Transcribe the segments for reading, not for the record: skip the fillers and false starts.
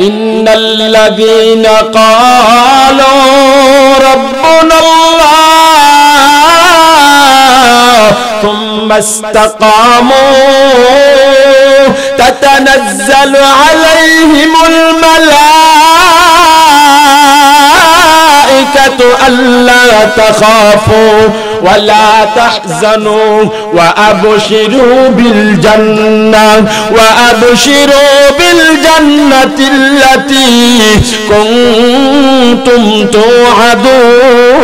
ইন্নাল্লাযীনা ক্বালু রাব্বুনাল্লাহ ثم استقاموا تتنزل عليهم الملائكة ألا تخافوا ولا تحزنوا وأبشروا بالجنة التي كنتم توعدون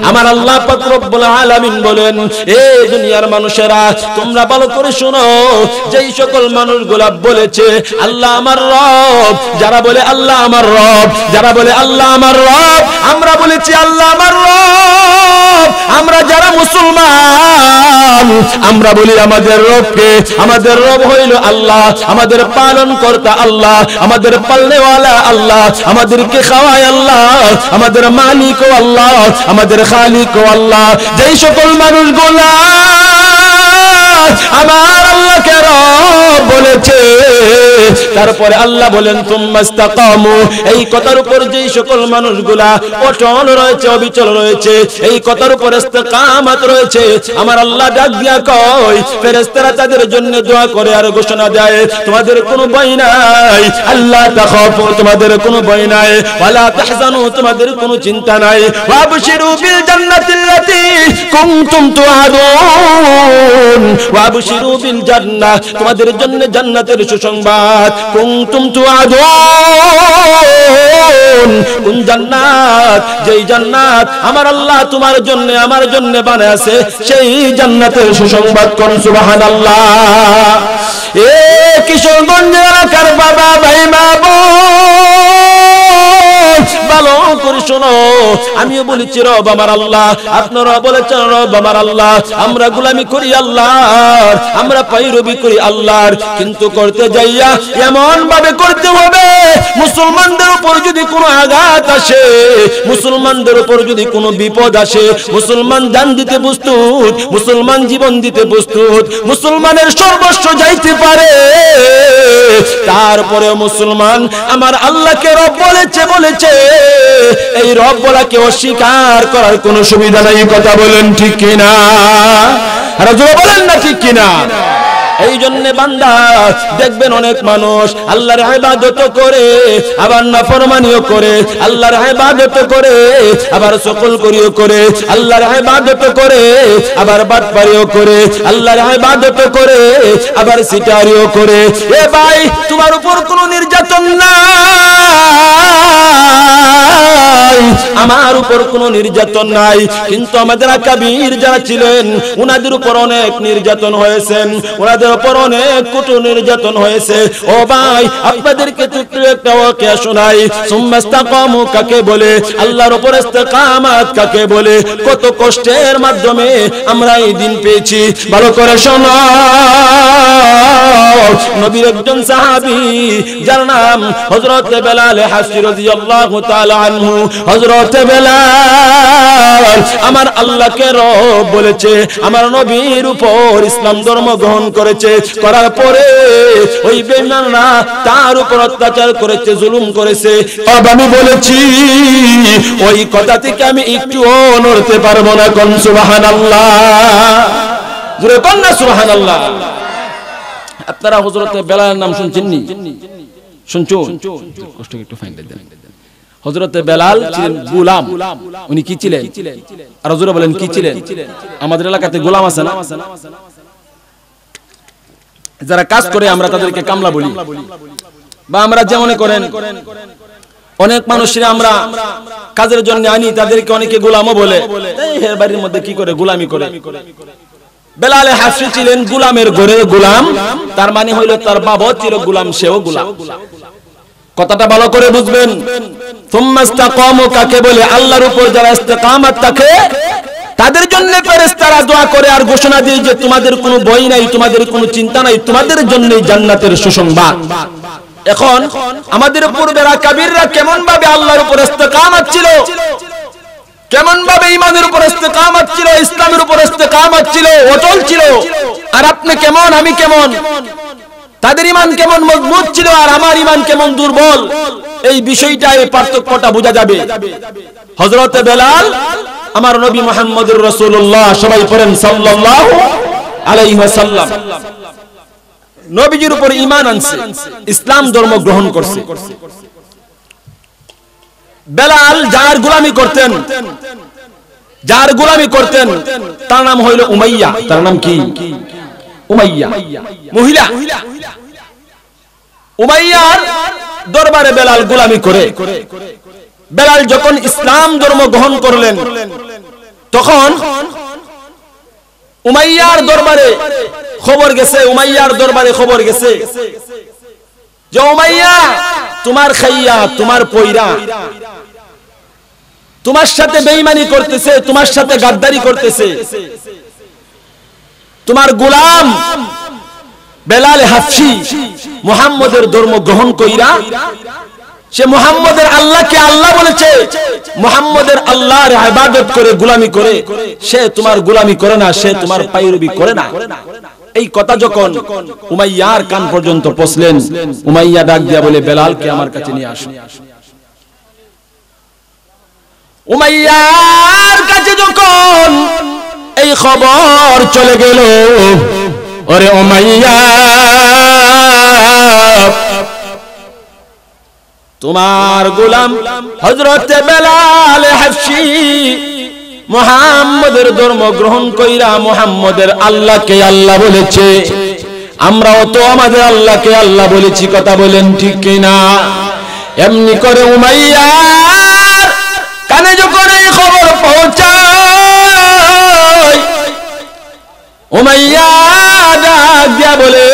আমার আল্লাহ পাক রব্বুল আলামিন বলেন, এই দুনিয়ার মানুষেরা তোমরা ভালো করে শোনো, যেই সকল মানুষগুলা বলেছে আল্লাহ আমার রব, যারা বলে আল্লাহ আমার রব, যারা বলে আল্লাহ আমার রব, আমরা বলেছি আল্লাহ আমার রব, আমরা যারা মুসলমান আমরা বলি আমাদের রবকে, আমাদের রব হইল আল্লাহ, আমাদের পালন কর্তা আল্লাহ, আমাদের পালনেওয়ালা আল্লাহ, আমাদেরকে খাওয়ায় আল্লাহ, আমাদের মালিকও আল্লাহ, আমাদের খালিকও আল্লাহ। যেই সকল মানুষগুলা আমার আল্লাহকে রব বলেছে, তারপরে আল্লাহ বলেন তুম্মাস্তাকামু, এই কথার উপর যেই সকল মানুষগুলা অটল রয়েছে, অবিচল রয়েছে, এই কথার উপর ইস্তেকামত রয়েছে, আমার আল্লাহ ডাক দিয়া কয় ফেরেশতারা তাদের জন্য দোয়া করে আর ঘোষণা দেয়, তোমাদের কোনো ভয় নাই, আল্লাহ তাখাফু, তোমাদের কোনো ভয় নাই, ওয়ালা তাহজানু, তোমাদের কোনো চিন্তা নাই, ওয়াবশিরু বিল জান্নাতিল্লাতী কুনতুম তুআদুন, ওয়াবশিরু বিল জান্নাহ, তোমাদের জন্য জান্নাতের সুসংবাদ, কুনতুম তুআদুন, কোন জান্নাত, যেই জান্নাত আমার আল্লাহ তোমার জন্য আমার জন্য বানাইছে, সেই জান্নাতের সুসংবাদ কোন সুবহানাল্লাহ। এ কিশোরগঞ্জ এলাকার বাবা ভাই মা ভালো করে শোনো, আমিও বলেছি রব আমার আল্লাহ, আপনারা বলেছেন রব আমার আল্লাহ, আমরা গোলামি করি আল্লাহর, আমরা পায়রবি করি আল্লাহর, কিন্তু করতে যাইয়া এমন ভাবে করতে হবে মুসলমানদের উপর যদি কোনো আঘাত আসে, মুসলমানদের উপর যদি কোনো বিপদ আসে, মুসলমান জান দিতে প্রস্তুত, মুসলমান জীবন দিতে প্রস্তুত, মুসলমানের সর্বস্ব যাইতে পারে, তারপরে মুসলমান আমার আল্লাহকে রব বলেছে, এই রব বলাকে অস্বীকার করার কোনো সুবিধা নাই, কথা বলেন ঠিক কিনা? আর জোরে বলেন না ঠিক কিনা? এই জন্য বান্দা দেখবেন অনেক মানুষ আল্লাহর ইবাদত করে আবার নাফরমানিও করে, আল্লাহর ইবাদত করে আবার সকল করিও করে, আল্লাহর ইবাদত করে আবার বাটপারিও করে, আল্লাহর ইবাদত করে আবার সিটারিও করে। এ ভাই, তোমার উপর কোনো নির্যাতন নাই, আমার উপর কোনো নির্যাতন নাই, কিন্তু আমাদের আকাবির যারা ছিলেন ওনাদের উপর অনেক নির্যাতন হয়েছেন, ওনাদের উপর অনেক কঠোর নির্যাতন হয়েছে। ও ভাই, আপনাদেরকে একটু একটা ওয়াকিয়া শোনাই। সুম্মাস্তাকামু কাকে বলে, আল্লাহর উপর ইস্তেকামাত কাকে বলে, কত কষ্টের মাধ্যমে আমরা এই দিন পেয়েছি, ভালো করে শোনো। নবীর একজন সাহাবী যার নাম হযরত বেলাল হাবশী রাদিয়াল্লাহু তাআলা আনহু, হযরত বেলাল আমার আল্লাহকে রব বলেছে, আমার নবীর উপর ইসলাম ধর্ম গ্রহণ করেছে, করার পরে ওই বেঈমানরা তার উপর অত্যাচার করেছে, জুলুম করেছে। আমি বলেছি ওই কথা থেকে আমি একটুও নড়তে পারবো না, কোন সুবহানাল্লাহ, জোরে কোন না সুবহানাল্লাহ। আপনারা হযরত বেলালের নাম শুনছেন নি? শুনছো? কষ্ট একটু ফাইন দেন। হযরত বেলাল ছিলেন গোলাম। উনি কি ছিলেন? আর হুজুরা বলেন কি ছিলেন? আমাদের এলাকাতে গোলাম আছে না? যারা কাজ করে আমরা তাদেরকে কামলা বলি, বা আমরা যে মনে করেন অনেক মানুষের আমরা কাজের জন্য আনি, তাদেরকে অনেকে গোলামও বলে। এই এর বাড়ির মধ্যে কি করে গোলামি করে। বেলাল হাবশী ছিলেন গোলামের ঘরের গোলাম, তার মানে হইল তার বাবা ছিল গোলাম, সেও গোলাম। কথাটা ভালো করে বুঝবেন। সুম্মাস্তাকামু কাকে বলে, আল্লাহর উপর যারা ইস্তেকামত থাকে তাদের জন্য ফেরেশতারা দোয়া করে আর ঘোষণা দেয় যে তোমাদের কোনো ভয় নাই, তোমাদের কোনো চিন্তা নাই, তোমাদের জন্য জান্নাতের সুসংবাদ। এখন আমাদের পূর্বের আকাবিররা কেমন ভাবে আল্লাহর উপর ইস্তেকামত ছিল, কেমন ভাবে ঈমানের উপর ইস্তেকামত ছিল, ইসলামের উপর ইস্তেকামত ছিল, অটল ছিল। আর আপনি কেমন, আমি কেমন? তাদের ঈমান কেমন মজবুত ছিল আর আমার ঈমান কেমন দুর্বল, এই বিষয়টা, এই পার্থক্যটা বোঝা যাবে। হযরত বেলাল আমার নবী মুহাম্মদুর রাসূলুল্লাহ, সবাই পড়েন সাল্লাল্লাহু আলাইহি ওয়াসাল্লাম, নবীজির উপর ঈমান আনছে, ইসলাম ধর্ম গ্রহণ করছে। বেলাল যার গোলামি করতেন তার নাম হইল উমাইয়া। তার নাম কি? উমাইয়া, মহিলা। উমাইয়ার দরবারে বেলাল গোলামি করে। বেলাল যখন ইসলাম ধর্ম গ্রহণ করলেন তখন উমাইয়ার দরবারে খবর গেছে যে উমাইয়া তোমার খাইয়া, তোমার পয়রা তোমার সাথে বেঈমানি করতেছে, তোমার সাথে গাদ্দারি করতেছে। তোমার গোলাম বেলাল হাফসি মুহাম্মদের ধর্ম গ্রহণ কইরা সে মুহাম্মদের আল্লাহকে আল্লাহ বলেছে, মুহাম্মদের আল্লাহর ইবাদত করে গোলামি করে, সে তোমার গোলামি করে না, সে তোমার পায়রবি করে না। এই কথা যখন উমাইয়ার কান পর্যন্ত পৌঁছলেন, উমাইয়া ডাক দিয়া বলে, বেলালকে আমার কাছে নিয়ে আসো। উমাইয়ার কাছে যখন এই খবর চলে গেল, ওরে উমাইয়া, তোমার গোলাম হযরত বেলাল হাফসি মুহাম্মদের ধর্ম গ্রহণ কইরা মুহাম্মদের আল্লাহকে আল্লাহ বলেছে, আমরাও তো আমাদের আল্লাহকে আল্লাহ বলেছি, কথা বলেন ঠিক কিনা? এমনি করে উমাইয়ার কানে যখন এই খবর পৌঁছায়, উমাইয়া ডাক দিয়া বলে,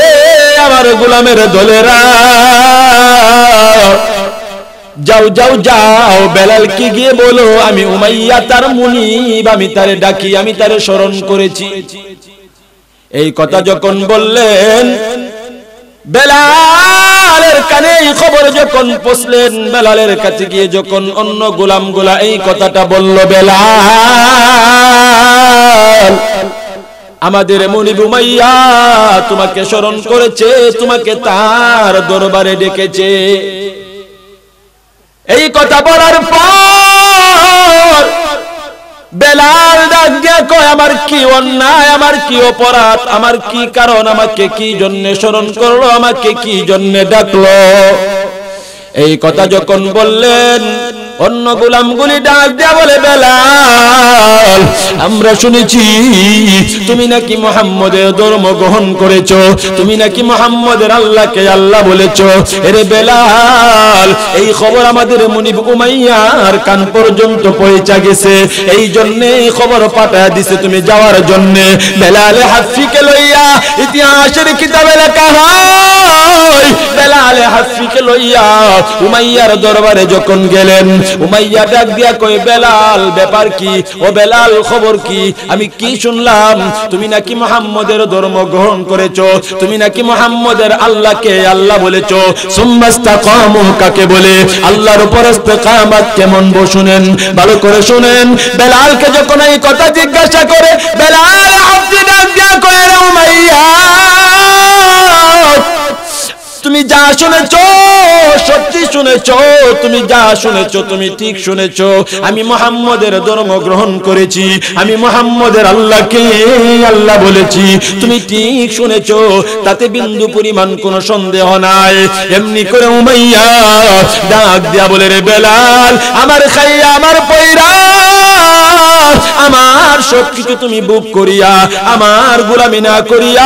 আমার গোলামের দলেরা, যাও যাও যাও, বেলালকে গিয়ে বলো আমি উমাইয়া তার মুনিব, আমি তারে ডাকি, আমি তারে স্মরণ করেছি। এই কথা যখন বললেন, বেলালের কানে এই খবর যখন পৌঁছলেন, বেলালের কাছে গিয়ে যখন অন্য গোলামগুলা এই কথাটা বলল, বেলাল আমাদের মুনিব উমাইয়া তোমাকে স্মরণ করেছে, তোমাকে তার দরবারে ডেকেছে। এই কথা বলার পর বেলাল ডাক দিয়া কয়, আমার কি অন্যায়, আমার কি অপরাধ, আমার কি কারণ, আমাকে কি জন্য স্মরণ করলো, আমাকে কি জন্য ডাকলো? এই কথা যখন বললেন, অন্য গোলামগুলি ডাক দিয়া বলে, বেলাল আমরা শুনেছি তুমি নাকি মুহাম্মদের ধর্ম গ্রহণ করেছো, তুমি নাকি মুহাম্মদের আল্লাহকে আল্লাহ বলেছো। এরে বেলাল, এই খবর আমাদের মুনিব উমাইয়ার কান পর্যন্ত পৌঁছে গেছে, এই জন্য এই খবর পাঠায় দিছে তুমি যাওয়ার জন্য। বেলাল হাফসিকে লইয়া ইতিহাসের কিতাবে লেখা হয়, বেলাল হাফসিকে লইয়া উমাইয়ার দরবারে যখন গেলেন, উমাইয়া ডাক দিয়া কয়, বেলাল ব্যাপার কি? ও বেলাল খবর কি? আমি কি শুনলাম তুমি নাকি মুহাম্মদের ধর্ম গ্রহণ করেছো, তুমি নাকি মুহাম্মদের আল্লাহকে আল্লাহ বলেছো। সুম্মাস্তাকামু কাকে বলে? আল্লাহর উপর ইস্তেকামত কেমন শুনেন, ভালো করে শুনেন। বেলালকে যখন এই কথা জিজ্ঞাসা করে, বেলাল হাফসি ডাক দিয়া কয়, উমাইয়া তুমি যা শুনেছো সত্যি শুনেছো, তুমি যা শুনেছো তুমি ঠিক শুনেছো। আমি মুহাম্মদের ধর্ম গ্রহণ করেছি, আমি মুহাম্মদের আল্লাহকে আল্লাহ বলেছি, তুমি ঠিক শুনেছো, তাতে বিন্দু পরিমাণ কোনো সন্দেহ নাই। এমনি করে উমাইয়া ডাক দিয়া বলে, রে বেলাল, আমার খাইয়া, আমার পয়রা, আমার সবকিছু তুমি বুক করিয়া, আমার গোলামি না করিয়া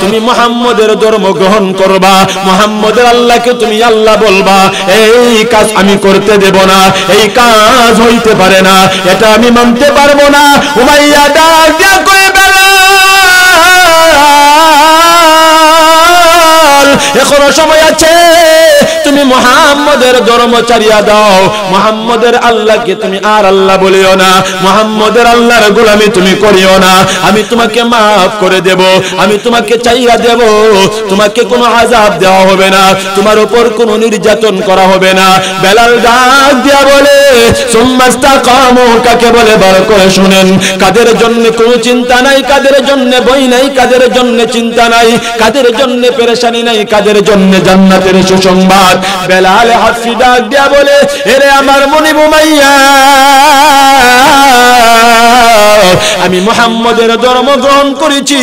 তুমি মুহাম্মদের ধর্ম গ্রহণ করবা, মুহাম্মদের আল্লাহকে তুমি আল্লাহ বলবা, এই কাজ আমি করতে দেব না, এই কাজ হইতে পারে না, এটা আমি মানতে পারবো না। উমাইয়া ডাক দিয়া কয়, বেলাল এখনো সময় আছে, তুমি মুহাম্মদের ধর্ম ছাড়িয়া দাও, মুহাম্মদের আল্লাহকে তুমি আর আল্লাহ বলিও না, মুহাম্মদের আল্লাহর গোলামি তুমি করিও না, আমি তোমাকে মাফ করে দেব, আমি তোমাকে চাইয়া দেব, তোমাকে কোনো আযাব দেওয়া হবে না, তোমার উপর কোনো নির্যাতন করা হবে না। বেলাল ডাক দিয়া বলে সুম্মাস্তাকামু কাকে বলে বার করে শুনেন। কাদের জন্য কোনো চিন্তা নাই, কাদের জন্য ভয় নাই, কাদের জন্য চিন্তা নাই, কাদের জন্য পেরেশানি নাই, কাদের জন্য জান্নাতের সুসংবাদ। বেলাল হাফসি ডাক দিয়া বলে এরে আমার মনিব উমাইয়া, আমি মুহাম্মদের ধর্ম গ্রহণ করেছি,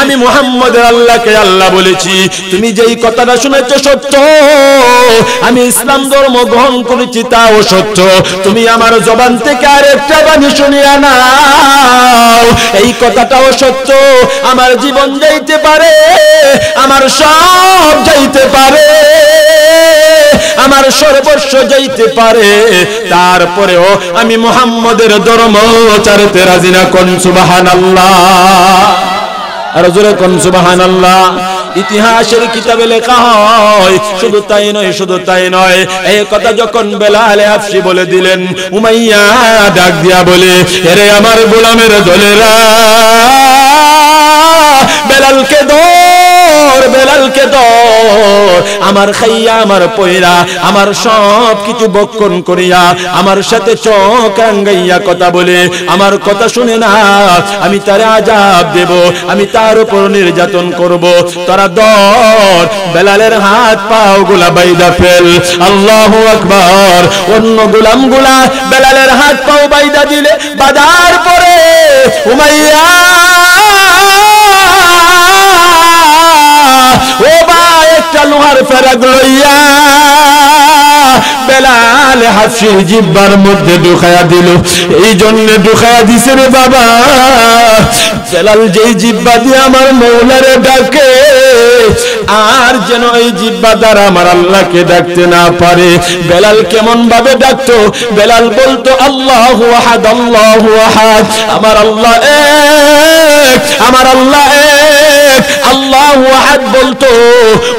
আমি মুহাম্মদের আল্লাহকে আল্লাহ বলেছি, তুমি যেই কথাটা শুনেছো সত্য, আমি ইসলাম ধর্ম গ্রহণ করেছি তাও সত্য, তুমি আমার জবান থেকে আরেকটা বাণী শুনিয়া নাও, এই কথাটাও সত্য, আমার জীবন যাইতে পারে, আমার সব যাইতে পারে, আমার সর্বস্ব যাইতে পারে, তারপরেও আমি মুহাম্মদের ধর্ম ছাড়তে রাজি না। কোন সুবহানাল্লাহ, আর জোরে কোন সুবহানাল্লাহ। ইতিহাসের কিতাবে লেখা হয়, শুধু তাই নয়, শুধু তাই নয়, এই কথা যখন বেলাল হাফসি বলে দিলেন, উমাইয়া ডাক দিয়া বলে এরে আমার গোলামের দলেরা, বেলালকে ধর, বেলালকে ধর, আমার খাইয়া আমার পয়রা আমার সব কিছু বক্ষণ করিয়া আমার সাথে চোখ রাঙ্গাইয়া কথা বলে আমার কথা শুনে না, আমি তার আযাব দেব, আমি তার উপর নির্যাতন করব, তারা ধর, বেলালের হাত পাও গুলা বাইদা ফেল। আল্লাহু আকবার। অন্য গোলামগুলা বেলালের হাত পাও বাইদা দিলে, বাদার পরে উমাইয়া ও ভাই একটা লোহার ফেরাক লইয়া বেলাল হাফসির জিহ্বার মধ্যে ঢুকায়া দিল। এই জন্য ঢুকায়া দিছে রে বাবা, বেলাল যেই জিহ্বা দিয়ে আমার মৌলারে ডাকে, আর যেন এই জিহ্বা দ্বারা আমার আল্লাহকে ডাকতে না পারে। বেলাল কেমন ভাবে ডাকতো? বেলাল বলতো আল্লাহু আহাদ, আল্লাহু আহাদ, আমার আল্লাহ এক, আমার আল্লাহ এক, আল্লাহু আহাদ বলতো।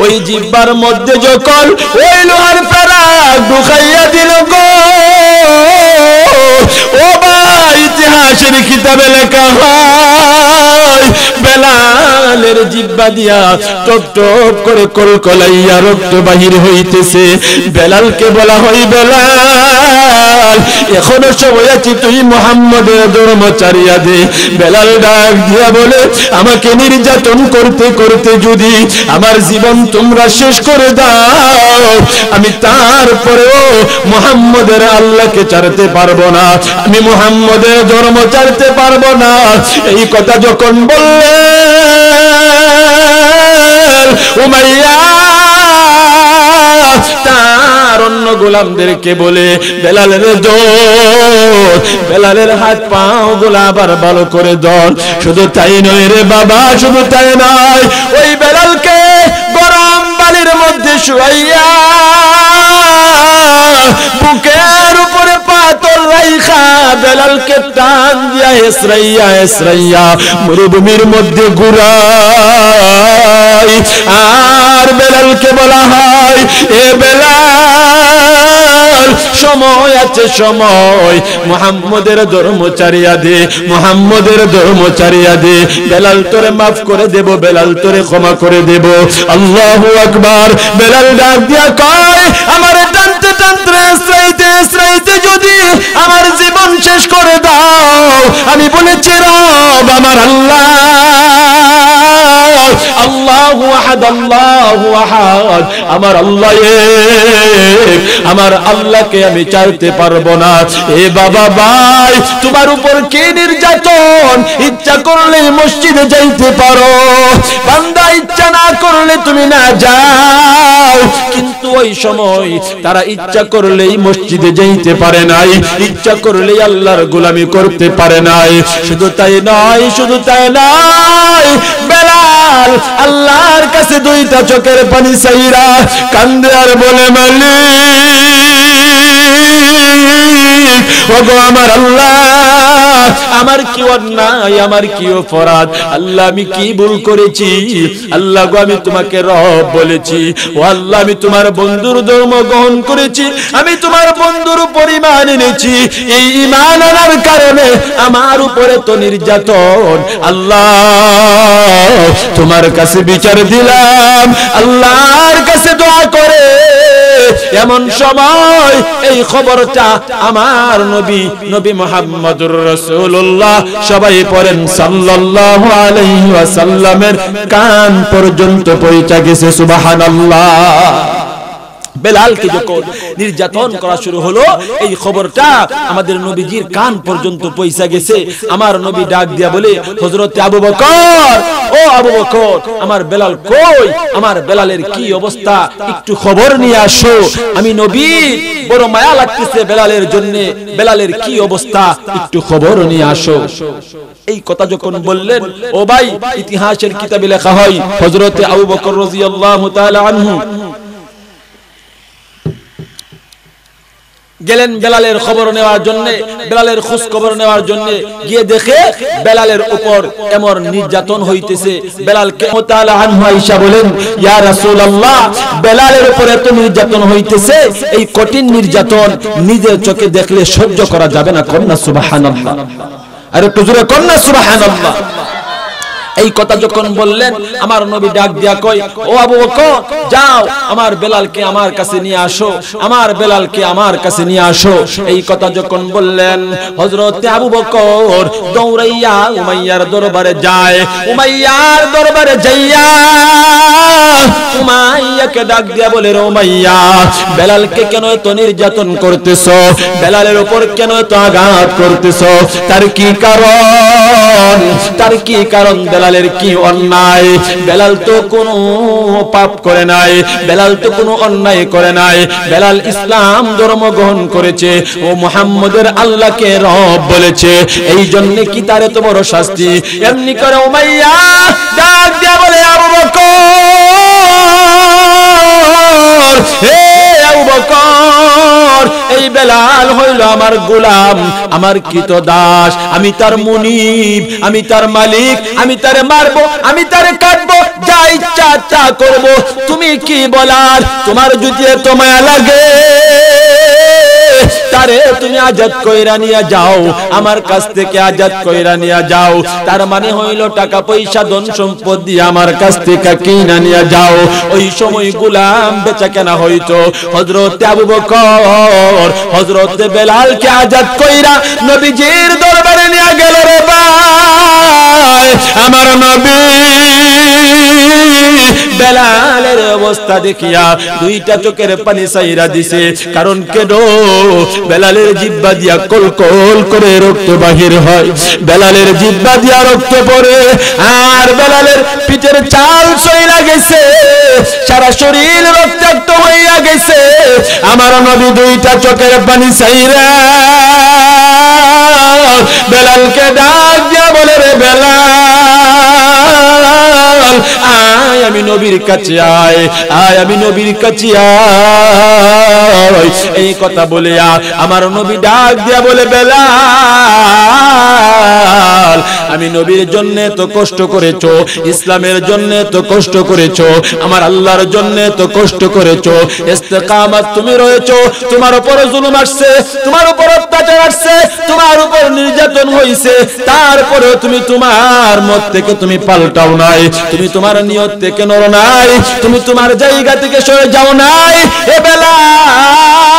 ওই জিহ্বার মধ্যে যখন ওই লোহার ফেরাক ঢুকাইয়া দিল গো, ও ভাই ইতিহাসের কিতাবে লেখা হয় বেলালের জিহ্বা দিয়া টপ টপ করে কলকলাইয়া রক্ত বাহির হইতেছে। বেলালকে বলা হয় বেলাল এখনো সময় আছে, তুই মুহাম্মদের ধর্ম ছাড়িয়া দে। বেলাল ডাক দিয়া বলে আমাকে নির্যাতন করতে করতে যদি আমার জীবন তোমরা শেষ করে দাও, আমি তারপরেও মুহাম্মদের আল্লাহকে ছাড়তে পারবো না, আমি মুহাম্মদের ধর্ম ছাড়তে পারবো না। এই কথা যখন বললেন উমাইয়া তার অন্য গোলামদেরকে বলে বেলালের দৌড়, বেলালের হাত পাও গোলা আবার ভালো করে দৌড়। শুধু তাই নয় রে বাবা, শুধু তাই নয়, ওই বেলালকে গরম বালির মধ্যে শুয়াইয়া বুকের উপরে পাথর রাইখা বেলালকে টান দিয়া এসরাইয়া এসরাইয়া মরুভূমির মধ্যে ঘুরাই। আর বেলালকে বলা হয় এ বেলাল সময় আছে, সময়, মুহাম্মদের ধর্ম ছাড়িয়া দে, মুহাম্মদের ধর্ম ছাড়িয়া দে, বেলাল তোরে মাফ করে দেব, বেলাল তোরে ক্ষমা করে দেব। আল্লাহু আকবার। বেলাল ডাক দিয়া কয় আমার টানতে টানতে শ্রাইতে শ্রাইতে যদি আমার জীবন শেষ করে দাও, আমি বলেছি রব আমার আল্লাহ, আল্লাহু আহাদ, আল্লাহু আহাদ, আমার আল্লাহ এক, আমার আল্লাহকে আমি চাইতে পারবো না। এ বাবা ভাই তোমার উপর কি নির্যাতন! ইচ্ছা করলে মসজিদে যাইতে পারো, বান্দা ইচ্ছা না করলে তুমি না যাও, কিন্তু ওই সময় তারা ইচ্ছা করলেই মসজিদে যাইতে পারে নাই, ইচ্ছা করলেই আল্লাহর গোলামি করতে পারে নাই। শুধু তাই নয়, শুধু তাই নয়, বেলাল আল্লাহর কাছে দুইটা চোখের পানি চাইরা কান্দে আর বলে মালিক ওগো আমার আল্লাহ, আমার কি অন্যায়, আমার কি অপরাধ, আল্লাহ আমি কি ভুল করেছি, আল্লাহ গো আমি তোমাকে রব বলেছি, ও আল্লাহ আমি তোমার বন্ধুর ধর্ম গ্রহণ করেছি, আমি তোমার বন্ধুর উপর ঈমান এনেছি, এই ঈমান আনার কারণে আমার উপরে তো নির্যাতন, আল্লাহ তোমার কাছে বিচার দিলাম, আল্লাহর কাছে দোয়া করে এমন সময় এই খবরটা আমার নবী মুহাম্মদুর রাসূলুল্লাহ সবাই পড়েন সাল্লাল্লাহু আলাইহি ওয়াসাল্লামের কান পর্যন্ত পৌঁছে গেছে। সুবহানাল্লাহ। বেলালকে যখন নির্যাতন করা শুরু হলো, এই খবরটা আমাদের নবীজির কান পর্যন্ত পৌঁছে গেছে। আমার নবী ডাক দিয়া বলে, হযরত আবু বকর, ও আবু বকর, আমার বেলাল কই, আমার বেলালের কি অবস্থা, একটু খবর নিয়ে আসো, আমি নবী বড় মায়া লাগতেছে বেলালের জন্য, বেলালের কি অবস্থা একটু খবর নিয়ে আসো। এই কথা যখন বললেন, ও ভাই, ইতিহাসের কিতাবে লেখা হয় হযরত আবু বকর রাদিয়াল্লাহু তাআলা আনহু গেলেন বেলালের খবর নেওয়ার জন্য, বেলালের খোঁজ খবর নেওয়ার জন্য, গিয়ে দেখে বেলালের উপর এমন নির্যাতন হইতেছে। বেলালকে তাআলা আনহু আয়েশা বলেন, ইয়া রাসূলুল্লাহ, বেলালের উপর এত নির্যাতন হইতেছে, এই কঠিন নির্যাতন নিজের চোখে দেখলে সহ্য করা যাবে না। কন্যা সুবহানাল্লাহ, আরে একটু জোরে কন্যা সুবহানাল্লাহ। এই কথা যখন বললেন, আমার নবী ডাক দিয়া কয়, ও আবু বকর, যাও আমার বেলালকে আমার কাছে নিয়ে আসো, আমার বেলালকে আমার কাছে নিয়ে আসো। এই কথা যখন বললেন, হযরত আবু বকর দৌড়াইয়া উমাইয়ার দরবারে যায়। উমাইয়ার দরবারে যাইয়া উমাইয়াকে ডাক দিয়া বলে, উমাইয়া, বেলালকে কেন এত নির্যাতন করতেছো, বেলালের উপর কেন এত আঘাত করতেছো, তার কি কারণ, তার কি কারণ, বেলালের কি অন্যায়, বেলাল তো কোনো পাপ করে নাই, বেলাল তো কোনো অন্যায় করে নাই, বেলাল ইসলাম ধর্ম গ্রহণ করেছে, ও মুহাম্মদের আল্লাহকে রব বলেছে, এই জন্য কি তার এত বড় শাস্তি। এমনি করে উমাইয়া ডাক দিয়া বলে, আবু বকর, হে আবু বকর, এই বেলাল হইল আমার গোলাম, আমার কৃতদাস, আমি তার মুনিব, আমি তার মালিক, আমি তারে মারবো, আমি তারে কাটবো, যা ইচ্ছা তা করবো, তুমি কি বলার, তোমার যদি এত মায়া লাগে তারে তুমি আজাদ কইরা নিয়ে যাও, আমার কাছ থেকে আজাদ কইরা নিয়ে যাও, তার মানে হইল টাকা পয়সা ধন সম্পদ দিয়ে আমার কাছ থেকে কিনা নিয়ে যাও। ওই সময় গোলাম বেচা কেনা হইতো। হযরত আবু বকর হযরত বেলালকে আজাদ কইরা নবীজির দরবারে নিয়ে গেল। রে ভাই, আমার নবী বেলালের অবস্থা দেখিয়া দুইটা চোখের পানি ছাইরা দিছে। কারণ কেন, বেলালের জিহ্বা দিয়া কল কল করে রক্ত বাহির হয়, বেলালের জিহ্বা দিয়া রক্ত পড়ে, আর বেলালের পিঠের চাল সইরা গেছে, সারা শরীর রক্তাক্ত হইয়া গেছে। আমার নবী দুইটা চোখের পানি ছাইরা বেলালকে ডাক দিয়া বলে, রে বেলাল, আয় আমি নবীর কাছে, আয় আয় আমি নবীর কাছে আয়। এই কথা বলে আমার নবী ডাক দিয়া বলে, বেলাল, আমি নবীর জন্য তো কষ্ট করেছো, ইসলামের জন্য তো কষ্ট করেছো, আমার আল্লাহর জন্য তো কষ্ট করেছো, ইস্তেকামত তুমি রয়েছো, তোমার উপর জুলুম আসছে, তোমার উপর অত্যাচার আসছে, তোমার উপর নির্যাতন হইছে, তারপরেও তুমি তোমার মত থেকে তুমি পাল্টাও নাই, তুমি তোমার নিয়ত থেকে নড়ো নাই, তুমি তোমার জায়গা থেকে সরে যাও নাই। এ বেলাল,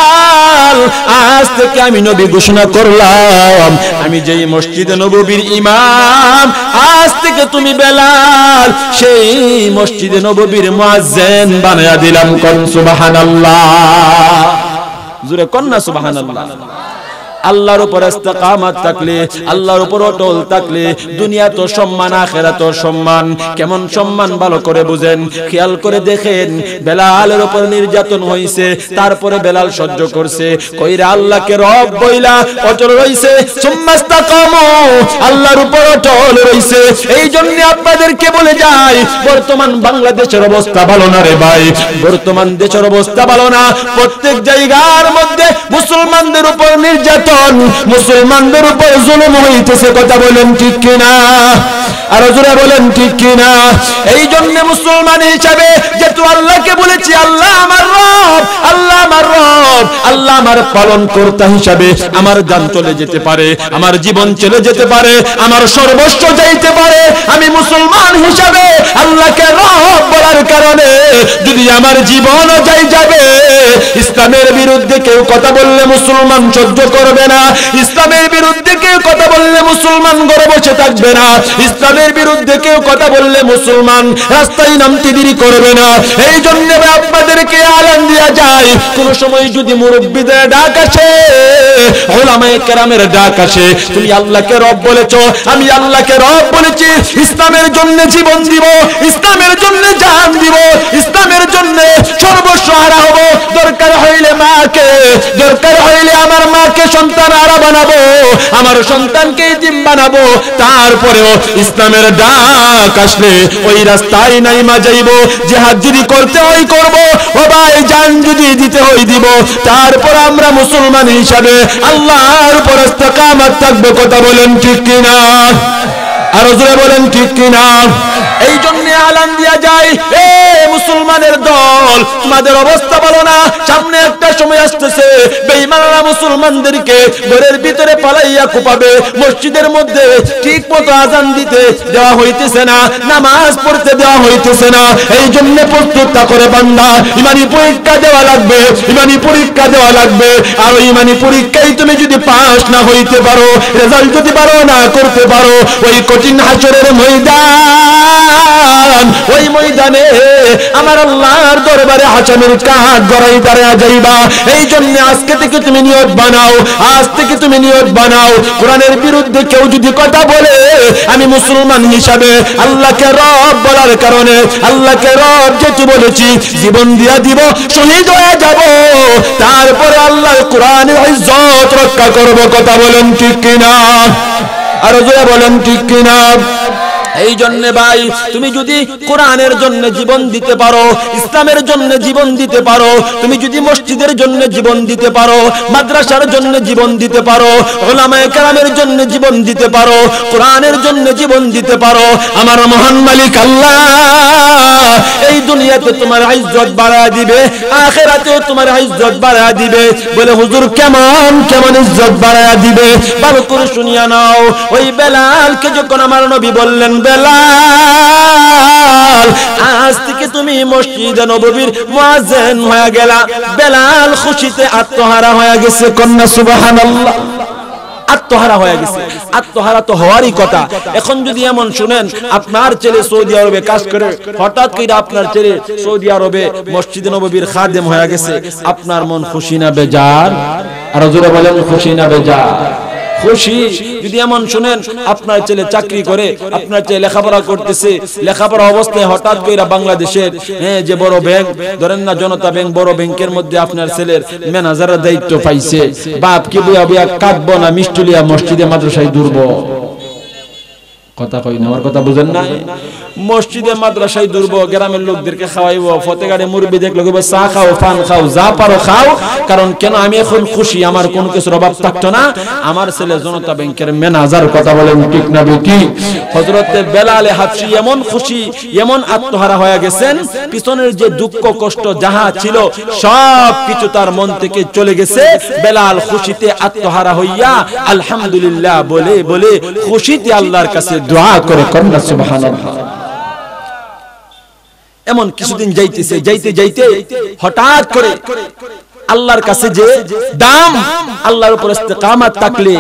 আজ থেকে আমি নবী ঘোষণা করলাম, আমি যেই মসজিদে নববীর ইমাম, আজ থেকে তুমি বেলাল সেই মসজিদে নববীর মুয়াজ্জিন বানায়া দিলাম। কোন সুবহানাল্লাহ, জোরে কোন না সুবহানাল্লাহ। আল্লাহর উপর ইস্তেকামত থাকলে, আল্লাহর উপর অটল থাকলে দুনিয়া তো সম্মান, আখিরাত তো সম্মান। কেমন সম্মান ভালো করে বুঝেন, খেয়াল করে দেখেন। বেলালের উপর নির্যাতন হইছে, তারপরে বেলাল সহ্য করছে, কইরা আল্লাহকে রব বইলা অটল রইছে। সুম্মাস্তাকামু, আল্লাহর উপর অটল রইছে। এই জন্য আপনাদেরকে বলে যাই, বর্তমান বাংলাদেশের অবস্থা ভালো না রে ভাই, বর্তমান দেশের অবস্থা ভালো না। প্রত্যেক জায়গার মধ্যে মুসলমানদের উপর নির্যাতন, এখন মুসলমানদের উপর জুলুম হইতেছে, কথা বলেন ঠিক কিনা? আর জোরে বলেন ঠিক কিনা? এই জন্য মুসলমান হিসাবে যেহেতু আল্লাহকে বলেছি আল্লাহ আমার রব, আল্লাহ আমার রব, আল্লাহ আমার পালন কর্তা হিসাবে আমার জান চলে যেতে পারে, আমার জীবন চলে যেতে পারে, আমার সর্বস্ব যাইতে পারে, আমি মুসলমান হিসাবে আল্লাহকে রব বলার কারণে যদি আমার জীবনও যাবে, ইসলামের বিরুদ্ধে কেউ কথা বললে মুসলমান সহ্য করবে না, ইসলামের বিরুদ্ধে কেউ কথা বললে মুসলমান ঘরে বসে থাকবে না, ইসলামের বিরুদ্ধে কেউ কথা বললে মুসলমান রাস্তায় নামতে দেরি করবে না। এই জন্য আপনাদেরকে আলান দেয়া যায়, কোন সময় যদি মুরব্বিদের ডাক আসে, উলামায়ে কেরামের ডাক আসে, তুমি আল্লাহকে রব বলেছো, আমি আল্লাহকে রব বলেছি, ইসলামের জন্য জীবন দিব, ইসলামের জন্য জান দিব, ইসলামের জন্য সর্বস্ব হারা হব, দরকার হইলে মাকে, দরকার হইলে আমার মাকে সন্তান হারা বানাবো, আমার সন্তানকে জিম বানাবো, তারপরেও ইসলামের ডাক আসলে ওই রাস্তায় নাইমা যাইব, জিহাদ যদি করতে হয় করব, ও ভাই জান যদি দিতে হয় দিব, তারপর আমরা মুসলমান হিসাবে আল্লাহর উপর ইস্তেকামত থাকবো, কথা বলেন ঠিক কিনা? আর জোরে বলেন ঠিক কিনা? এই জন্য আলান দিয়া যায়, এ মুসলমানের দল, তোমাদের অবস্থা ভালো না, সামনে একটা সময় আসতেছে বেঈমানরা মুসলমানদেরকে ঘরের ভিতরে পালাইয়া কোপাবে, মসজিদের মধ্যে ঠিক মতো আজান দিতে দেওয়া হইতেছে না, নামাজ পড়তে দেওয়া হইতেছে না। এই জন্য প্রস্তুত করে বান্দা, ইমানি পরীক্ষা দেওয়া লাগবে, ইমানি পরীক্ষা দেওয়া লাগবে। আর ওই ইমানি পরীক্ষায় তুমি যদি পাস না হইতে পারো, রেজাল্ট যদি ভালো না করতে পারো, ওই কঠিন হাসরের ময়দান, ওই ময়দানে আমার আল্লাহর দরবারে হাসানের কাঠ গড়াই দাঁড়ায় যাইবা। এই জন্য আজকে থেকে তুমি নিয়ত বানাও, আজ থেকে তুমি নিয়ত বানাও, কোরআনের বিরুদ্ধে কেউ যদি কথা বলে, আমি মুসলমান হিসাবে আল্লাহকে রব বলার কারণে, আল্লাহকে রব যেহেতু বলেছি, জীবন দিয়া দিব, শহীদ হয়ে যাব, তারপরে আল্লাহর কোরআনের ইজ্জত রক্ষা করব, কথা বলেন ঠিক কিনা? আর জোরে বলেন ঠিক কিনা? এই জন্য ভাই, তুমি যদি কোরআনের জন্য জীবন দিতে পারো, ইসলামের জন্য জীবন দিতে পারো, তুমি যদি মসজিদের জন্য জীবন দিতে পারো, মাদ্রাসার জন্য জীবন দিতে পারো, উলামায়ে কেরামের জন্য জীবন দিতে পারো, কোরআনের জন্য জীবন দিতে পারো, আমার মহান মালিক আল্লাহ এই দুনিয়াতে তোমার ইজ্জত বাড়ায় দিবে, আখিরাতেও তোমার ইজ্জত বাড়ায় দিবে। বলে হুজুর কেমন কেমন ইজ্জত বাড়ায় দিবে? ভালো করে শুনিয়া নাও। ওই বেলালকে যখন আমার নবী বললেন, বেলাল আজ থেকে তুমি মসজিদে নববীর মুয়াজ্জিন হয়ে গেলা, বেলাল খুশিতে আত্মহারা হয়ে গেছে, কন্যা সুবহানাল্লাহ। আত্মহারা হয়ে গেছে, আত্মহারা তো হওয়ারই কথা। এখন যদি এমন শুনেন, আপনার ছেলে সৌদি আরবে কাজ করে, হঠাৎ করে আপনার ছেলে সৌদি আরবে মসজিদে নববীর খাদেম হয়ে গেছে, আপনার মন খুশি না বেজার? আর জোরে বলেন খুশি না বেজার? খুশি। যদি এমন শুনেন, আপনার ছেলে চাকরি করে, আপনার ছেলে লেখাপড়া করতেছে, লেখাপড়া অবস্থায় হঠাৎ করে বাংলাদেশের যে বড় ব্যাংক, ধরেন না জনতা ব্যাংক, বড় ব্যাংকের মধ্যে আপনার ছেলের ম্যানেজারের দায়িত্ব পাইছে, বাপ কি বুয়া বুয়া কাঁদবো না মিষ্টুলিয়া মসজিদে মাদ্রাসায় দূরব? কথা কই না, আমার কথা বুঝেন না? মসজিদে মাদ্রাসায় দূরব, গ্রামের লোকদেরকে খাওয়াইব, ফতেগাড়ি মুরব্বি দেখলে চা খাও, পান খাও, যা পারো খাও। কারণ কেন? আমি এখন খুশি, আমার কোন কিছুর অভাব থাকতো না, আমার ছেলে জনতা ব্যাংকের ম্যানেজার। কথা বলেন ঠিক না ঠিক? হযরতে বেলাল হাবশী এমন খুশি, এমন আত্মহারা হয়ে গেছেন, পিছনের যে দুঃখ কষ্ট যাহা ছিল সব কিছু তার মন থেকে চলে গেছে। বেলাল খুশিতে আত্মহারা হইয়া আলহামদুলিল্লাহ বলে বলে খুশিতে আল্লাহর কাছে দোয়া করে, কন্যা সুবহানাল্লাহ। এমন কিছুদিন যাইতেছে, যাইতে যাইতে হঠাৎ করে আল্লাহর কাছে যে দাম, আল্লাহর উপর ইস্তেকামত থাকলে,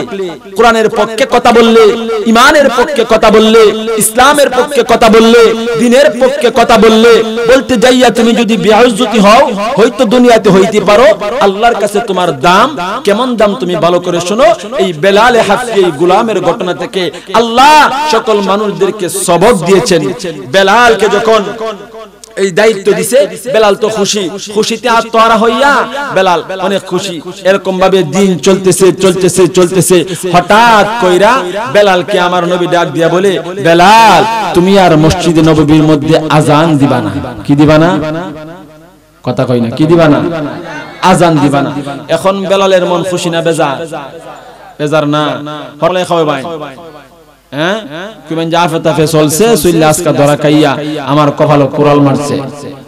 কোরআনের পক্ষে কথা বললে, ঈমানের পক্ষে কথা বললে, ইসলামের পক্ষে কথা বললে, দ্বীনের পক্ষে কথা বললে, বলতে যাইয়া তুমি যদি বেইজ্জতি হও, হয়তো দুনিয়াতে হইতে পারো, আল্লাহর কাছে তোমার দাম কেমন দাম তুমি ভালো করে শোনো। এই বেলাল হাবশী এই গোলামের ঘটনা থেকে আল্লাহ সকল মানুষদেরকে সবক দিয়েছেন। বেলালকে যখন এই দায়িত্ব দিছে, বেলাল তো খুশি, খুশিতে আত্মহারা হইয়া বেলাল অনেক খুশি। এরকম ভাবে দিন চলতেছে চলতেছে চলতেছে, হঠাৎ কইরা বেলালকে আমার নবী ডাক দিয়া বলে, বেলাল তুমি আর মসজিদে নববীর মধ্যে আজান দিবা না। কি দিবা না? কথা কই না, কি দিবা না? আজান দিবা না। এখন বেলালের মন খুশি না বেজার? বেজার না, হরলে খাবে ভাই। হ্যাঁ কিবেন জাফে তাফে চলছে সুইল্লা আজকা ধরা খাইয়া আমার কপালে কুড়াল মারছে,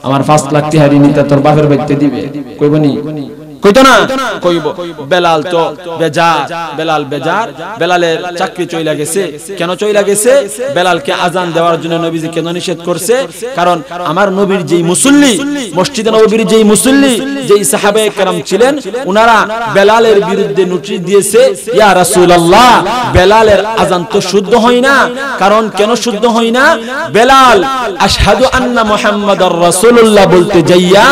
আমার 5 লাখ টাকা নিতে তোর বাপের বাইতে দিবে, কইবনি? কইতো না? কইব। বেলাল তো বেজার, বেলাল বেজার। বেলালের চাকরি চইলা গেছে। কেন চইলা গেছে? বেলালকে আজান দেওয়ার জন্য নবীজি কেন নিষেধ করছে? কারণ আমার নবীর যেই মুসল্লি, মসজিদে নববীর যেই মুসল্লি, যেই সাহাবায়ে কেরাম ছিলেন, উনারা বেলালের বিরুদ্ধে নোটিশ দিয়েছে, ইয়া রাসূলুল্লাহ বেলালের আজান তো শুদ্ধ হয় না। কারণ কেন শুদ্ধ হয় না? বেলাল আশহাদু আন্না মুহাম্মাদার রাসূলুল্লাহ বলতে যাইয়া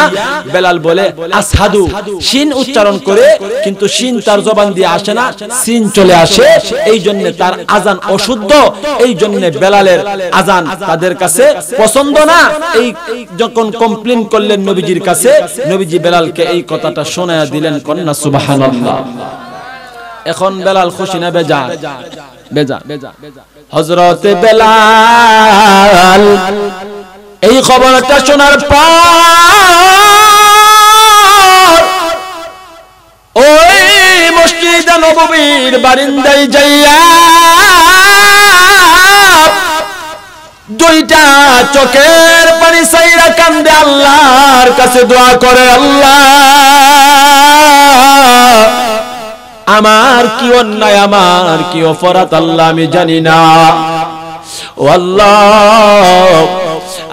বেলাল বলে আসহাদু, শিন উচ্চারণ করে, কিন্তু শিন তার জবান দিয়ে আসে না, সিন চলে আসে। এই জন্য তার আজান অশুদ্ধ। এই জন্য বেলালের আজান তাদের কাছে পছন্দ না। এই যখন কমপ্লেইন করলেন নবীজির কাছে, নবীজি বেলালকে এই কথাটা শোনায়া দিলেন, কন্না সুবহানাল্লাহ। এখন বেলাল খুশি না বেজার? বেজার। হযরতে বেলাল এই খবরটা শোনার পর ওই মসজিদে নববীর বারিন্দায় যাইয়া দুইটা চোখের পানি ছাইরা কান্দে, আল্লাহর কাছে দোয়া করে, আল্লাহ আমার কি অন্যায়, আমার কি অপরাধ আল্লাহ আমি জানি না। ও আল্লাহ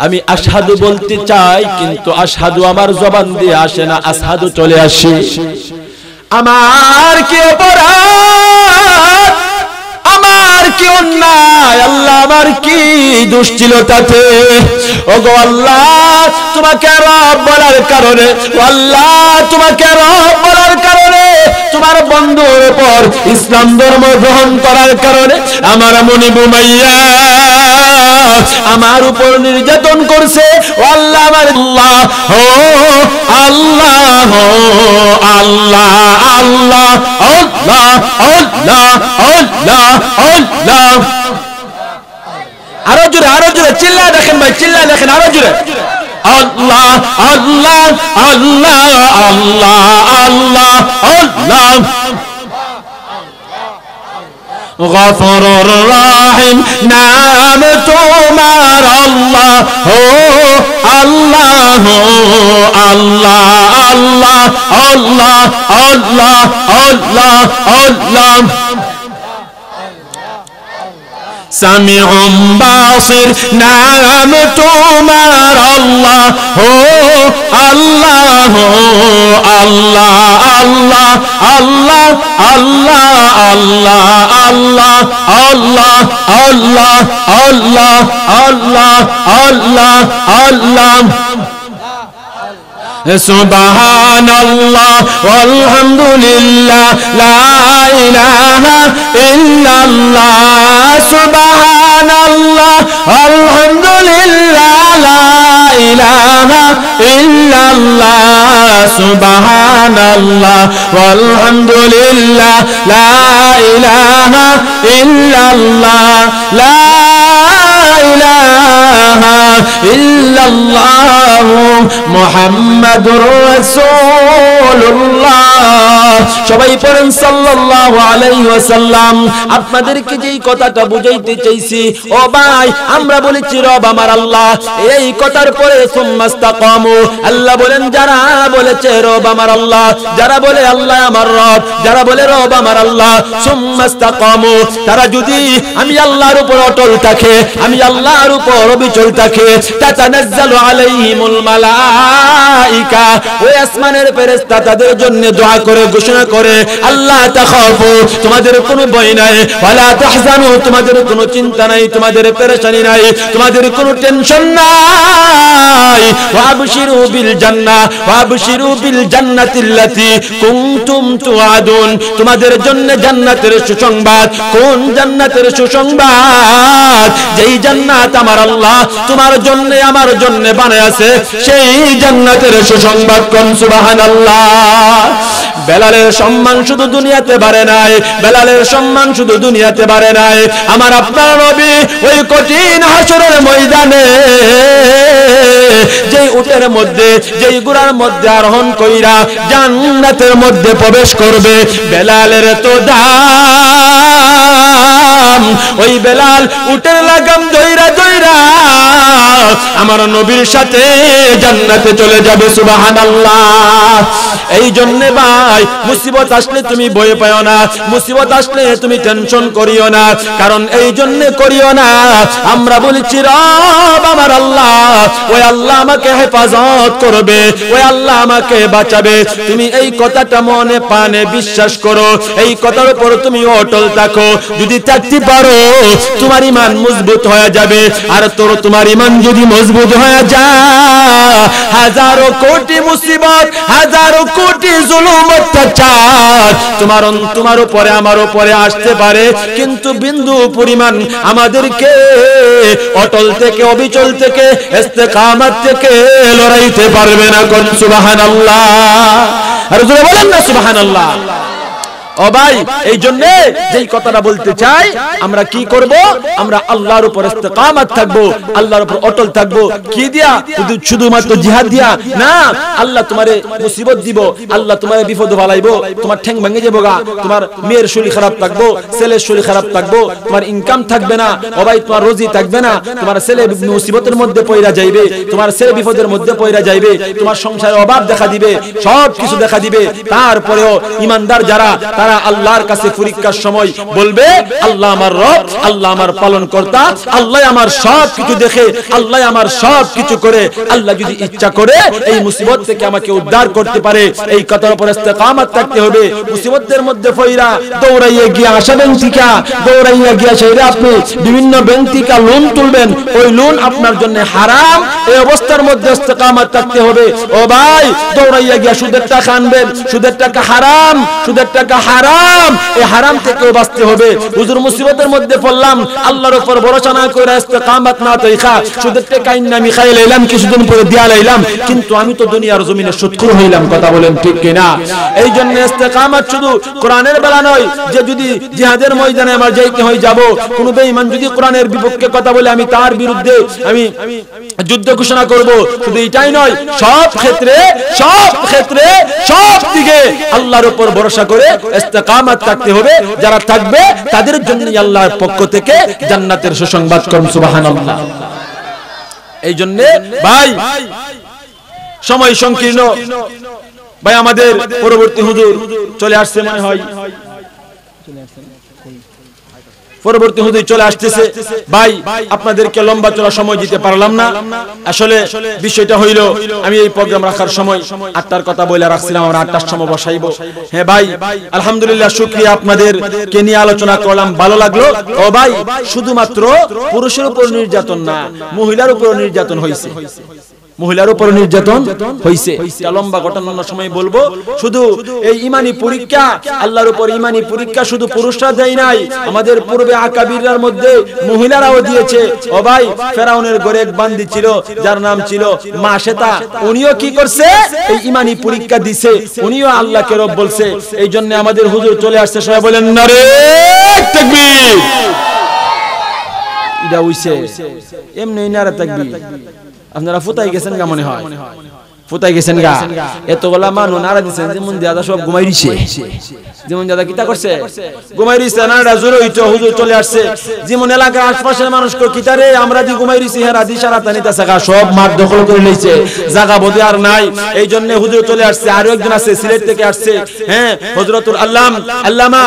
আমি আশহাদু বলতে চাই, কিন্তু আশহাদু আমার জবান দিয়ে আসে না, আসহাদু চলে আসে। আমার কি অপরাধ, আমার কি অন্যায়, আল্লাহ আমার কি দোষ ছিল তাতে? ওগো আল্লাহ তোমাকে রব বলার কারণে, আল্লাহ তোমাকে রব বলার কারণে, তোমার বন্ধুর উপর ইসলাম ধর্ম গ্রহণ করার কারণে আমার মনিব মাইয়া আমার উপর নির্যাতন করছে। ও আল্লাহ আমার আল্লাহ, ও আল্লাহ, ও আল্লাহ, আল্লাহ, আল্লাহ, আল্লাহ, আল্লাহ, আল্লাহ। আরো জোরে, আরো জোরে চিল্লায় দেখেন ভাই, চিল্লায় দেখেন আরো জোরে। আল্লাহ, আল্লাহ, আল্লাহ, আল্লাহ, আল্লাহ, আল্লাহ। গফুরুর রহিম নাম তোমার আল্লাহ, ও আল্লাহ, ও আল্লাহ, আল্লাহ, আল্লাহ, আল্লাহ, আল্লাহ, আল্লাহ। সামিউম বাসির নাম তোমার আল্লাহ, ও আল্লাহ, ও আল্লাহ, আল্লাহ, আল্লাহ, আল্লাহ, আল্লাহ, আল্লাহ, আল্লাহ, আল্লাহ, আল্লাহ, আল্লাহ, আল্লাহ, আল্লাহ। সুবহানাল্লাহ ওয়ালহামদুলিল্লাহ লা ইলাহা ইল্লাল্লাহ। সুবহানাল্লাহ আলহামদুলিল্লাহ লা ইলাহা ইল্লাল্লাহ। সুবহানাল্লাহ ওয়ালহামদুলিল্লাহ লা ইলাহা ইল্লাল্লাহ। লা ইলাহা ইল্লাল্লাহ মুহাম্মাদুর রাসূলুল্লাহ। সবাই পড়েন সাল্লাল্লাহু আলাইহি ওয়াসাল্লাম। আপনাদেরকে যেই কথাটা বুঝাইতে চাইছি, ও ভাই আমরা বলেছি রব আমার আল্লাহ, এই কথার পরে সুম্মাস্তাকামু, আল্লাহ বলেন যারা বলেছে রব আমার আল্লাহ, যারা বলে আল্লাহ আমার রব, যারা বলে রব আমার আল্লাহ, সুম্মাস্তাকামু, তারা যদি আমি আল্লাহর উপর অটল থাকে, আমি আল্লাহর উপর অবিচল থাকে, তাতানাজ্জালু আলাইহিমুল মালাইকা, ওই আসমানের ফেরেশতা তাদের জন্য দোয়া করে ঘোষণা করে, আল্লাহ তাখাফু, তোমাদের কোনো ভয় নাই, ওয়ালা তাহজানু, তোমাদের কোনো চিন্তা নাই, তোমাদের পেরেশানি নাই, তোমাদের কোনো টেনশন নাই, ওয়াবশিরু বিল জান্নাহ, ওয়াবশিরু বিল জান্নাতিল্লাতী কুনতুম তুআদুন, তোমাদের জন্য জান্নাতের সুসংবাদ। কোন জান্নাতের সুসংবাদ? যেই জান্নাত আমার আল্লাহ তোমার জন্য আমার জন্য বানায় আছে, সেই জান্নাতের সুসংবাদ। কোন সুবহানাল্লাহ। বেলালের সম্মান শুধু দুনিয়াতে বাড়ে নাই, বেলালের সম্মান শুধু দুনিয়াতে বাড়ে নাই, আমার আপনার নবী ওই কঠিন হাসরের ময়দানে যেই উটের মধ্যে যেই ঘোড়ার মধ্যে আরোহণ কইরা জান্নাতের মধ্যে প্রবেশ করবে, বেলালের তো দাম, ওই বেলাল উটের লাগাম ধইরা ধইরা আমার নবীর সাথে জান্নাতে চলে যাবে। সুবহানাল্লাহ। এই জন্য ভাই মুসিবত আসলে তুমি ভয় পাও না, মুসিবত আসলে তুমি টেনশন করিও না, কারণ এই জন্য করিও না, আমরা বলছি রব আমার আল্লাহ, ওই আল্লাহ আমাকে হেফাজত করবে, ওই আল্লাহ আমাকে বাঁচাবে। তুমি এই কথাটা মনে প্রাণে বিশ্বাস করো, এই কথার উপর তুমি অটল থাকো। যদি থাকতে পারো তোমার ঈমান মজবুত হয়ে যাবে। আর তোমার ঈমান যদি মজবুত হয়ে যায়, হাজারো কোটি মুসিবত, হাজারো কোটি জুলুম অত্যাচার তোমার উপরে আমার উপরে আসতে পারে, কিন্তু বিন্দু পরিমাণ আমাদেরকে অটল থেকে, অবিচল থেকে, ইস্তেকামত থেকে লড়াইতে পারবে না। কোন সুবহানাল্লাহ। আর জোরে বলেন না সুবহানাল্লাহ। ও ভাই, এই জন্য যেই কথাটা বলতে চাই, আমরা কি করব? আমরা আল্লাহর উপর ইস্তেকামত থাকব, আল্লাহর উপর অটল থাকব। কি দিয়া? শুধুমাত্র জিহাদ দিয়া না। আল্লাহ তোমারে মুসিবত দিব, আল্লাহ তোমারে বিপদ বালাইবো, তোমার ঠ্যাং ভেঙে যাবো গা, তোমার মেয়ের শরীর খারাপ থাকবো, ছেলের শরীর খারাপ থাকবো, তোমার ইনকাম থাকবে না, ও ভাই তোমার রোজি থাকবে না, তোমার ছেলে মুসিবতের মধ্যে পইরা যাইবে, তোমার ছেলে বিপদের মধ্যে পইরা যাইবে, তোমার সংসারে অভাব দেখা দিবে, সব কিছু দেখা দিবে। তারপরেও ইমানদার যারা, তারা আল্লাহর কাছে পরীক্ষার সময় বলবে আল্লাহ আমার রব, আল্লাহ আমার পালন কর্তা, আল্লাহ আমার সব কিছু দেখে, আল্লাহ আমার সব কিছু করে। আল্লাহ যদি ইচ্ছা করে এই মুসিবত থেকে আমাকে উদ্ধার করতে পারে। এই কথার উপর ইস্তেকামত থাকতে হবে। মুসিবতের মধ্যে পইরা দৌড়াইয়া গিয়া আশা ব্যাংক থেকে দৌড়াইয়া গিয়া সেইটা আপনি বিভিন্ন ব্যাংক থেকে লোন তুলবেন, ওই লোন আপনার জন্য হারাম। এই অবস্থার মধ্যে ইস্তেকামত থাকতে হবে। ও ভাই, দৌড়াইয়া গিয়া সুদের টাকা আনবেন, সুদের টাকা হারাম, সুদের টাকা হারাম, এই হারাম থেকে বাঁচতে হবে। হুজুর মুসিবতের মধ্যে পড়লাম, আল্লাহর উপর ভরসা না করে ইস্তেকামত না তৈখা সুদের টাকা আইনা আমি খাই লাইলাম, কিছুদিন পরে দিয়া লাইলাম, কিন্তু আমি তো দুনিয়ার জমিনে সুদখোর হইলাম। কথা বলেন ঠিক কিনা? এই জন্য ইস্তেকামত শুধু কোরআনের বেলা নয় যে যদি জিহাদের ময়দানে আমার যাইতে হয় যাব, কোন বেঈমান যদি কোরআনের বিপক্ষে কথা বলে আমি তার বিরুদ্ধে আমি যুদ্ধ ঘোষণা করব। শুধু এটাই নয়, সব ক্ষেত্রে, সব ক্ষেত্রে, সব দিকে আল্লাহর উপর ভরসা করে ইস্তেকামত থাকতে হবে। যারা থাকবে তাদের জন্য আল্লাহর পক্ষ থেকে জান্নাতের সুসংবাদ। করুন সুবহানাল্লাহ। এই জন্য ভাই, সময় সংকীর্ণ, ভাই আমাদের পরবর্তী হুজুর চলে আসছে মনে হয়, পরবর্তী হুজুর চলে আসতেছে। ভাই আপনাদেরকে লম্বা চলা সময় দিতে পারলাম না। আসলে বিষয়টা হইল, আমি এই প্রোগ্রাম রাখার সময় 8টার কথা বলে রাখছিলাম, আমরা 8টার সময় বসাইবো। হ্যাঁ ভাই, আলহামদুলিল্লাহ, শুকরিয়া, আপনাদেরকে নিয়ে আলোচনা করলাম, ভালো লাগলো। ও ভাই, শুধুমাত্র পুরুষের উপর নির্যাতন না, মহিলার উপর নির্যাতন হয়েছে, মহিলার উপর নির্যাতন হইছে। লম্বা ঘটনার সময় বলবো। শুধু এই ইমানি পরীক্ষা, আল্লাহর উপর ইমানি পরীক্ষা শুধু পুরুষরা দেয় নাই, আমাদের পূর্বে আকাবিরদের মধ্যে মহিলারাও দিয়েছে। ও ভাই, ফেরাউনের ঘরে এক বান্দি ছিল যার নাম ছিল মাশেতা, উনিও কি করছে? এই ইমানি পরীক্ষা দিছে, উনিও আল্লাহকে রব বলছে। এই জন্য আমাদের হুজুর চলে আসছে, সবাই বলেন নারে তাকবীর। এটা হইছে এমনি নারে তাকবীর। আপনারা ফুতাই গেছেন গা, মনে হয় ফুতাই গেছেন গা। এতগুলা মানুষ নারা দিচ্ছেন, যেমন দাদা সব ঘুমাই দিছে, যেমন দাদা কিতা করছে, ঘুমাই দিচ্ছে। নারা জোরে হইতো, হুজুর চলে আসছে। যেমন এলাকার আশপাশের মানুষ কিতারে আমরা দি ঘুমাই দিছি, হেরা দিশারা তানিতাছে গা, সব মাঠ দখল করে লইছে, জায়গা বোধে আর নাই। এই জন্য হুজুর চলে আসছে। আরো একজন আছে, সিলেট থেকে আসছে, হ্যাঁ, হযরতুল আল্লামা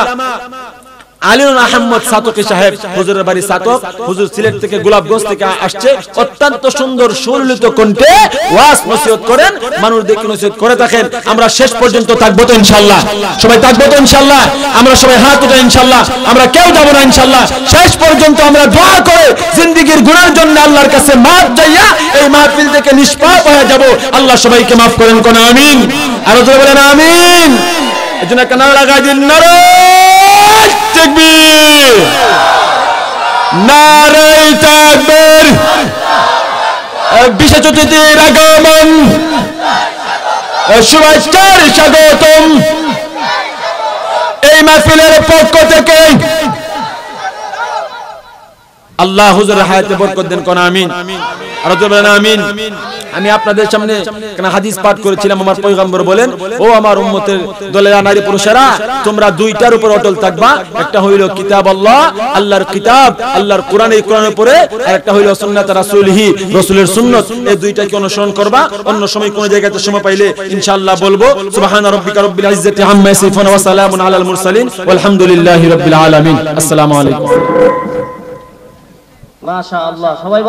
আলিউল আহমদ সাতকি সাহেব, হুজুরের বাড়ি সাতক। হুজুর সিলেট থেকে, গোলাপগঞ্জ থেকে আসছে। অত্যন্ত সুন্দর সুললিত কণ্ঠে ওয়াজ নসিহত করেন, মানুষদেরকে নসিহত করে থাকেন। আমরা শেষ পর্যন্ত থাকবো তো ইনশাআল্লাহ? সবাই থাকবো তো ইনশাআল্লাহ? আমরা সবাই হাত উঠাই ইনশাআল্লাহ? আমরা কেউ যাব না ইনশাআল্লাহ? শেষ পর্যন্ত আমরা দোয়া করে জিন্দেগীর গুনাহের জন্য আল্লাহর কাছে মাফ চাইয়া এই মাহফিল থেকে নিষ্পাপ হয়ে যাব। আল্লাহ সবাইকে মাফ করেন, কোন আমিন। আর জোরে বলেন আমিন। এজন্য কানাড়া লাগাই দিন, নারে তাকবীর, নারে তাকবীর। বিশেষ অতিথির আগমন, শুভেচ্ছার স্বাগতম। মাহফিলের পক্ষ থেকে আল্লাহ হুজুরের হায়াতে বরকত দেন, কোন আমিন। আর বলেন আমিন। আমি আপনাদের সামনে কেন হাদিস পাঠ করেছিলাম, আমার পয়গম্বর বলেন, ও আমার উম্মতের দলেরা, নারী পুরুষেরা, তোমরা দুইটার উপর অটল থাকবা। একটা হইল কিতাব আল্লাহ, আল্লাহর কিতাব, আল্লাহর কোরআন, এই কোরআনের উপরে, আর একটা হইল সুন্নাত রাসূলিহি, রাসূলের সুন্নাত। এই দুইটাকে অনুসরণ করবা। অন্য সময় কোন জায়গাতে সময় পাইলে ইনশাআল্লাহ বলবো। সুবহান রাব্বিকা রাব্বিল ইজ্জাতি আম্মা ইয়াসিফুন ওয়া সালামুন আলাল মুরসালিন ওয়ালহামদুলিল্লাহি রাব্বিল আলামিন। আসসালামু আলাইকুম। মাশাআল্লাহ। সবাই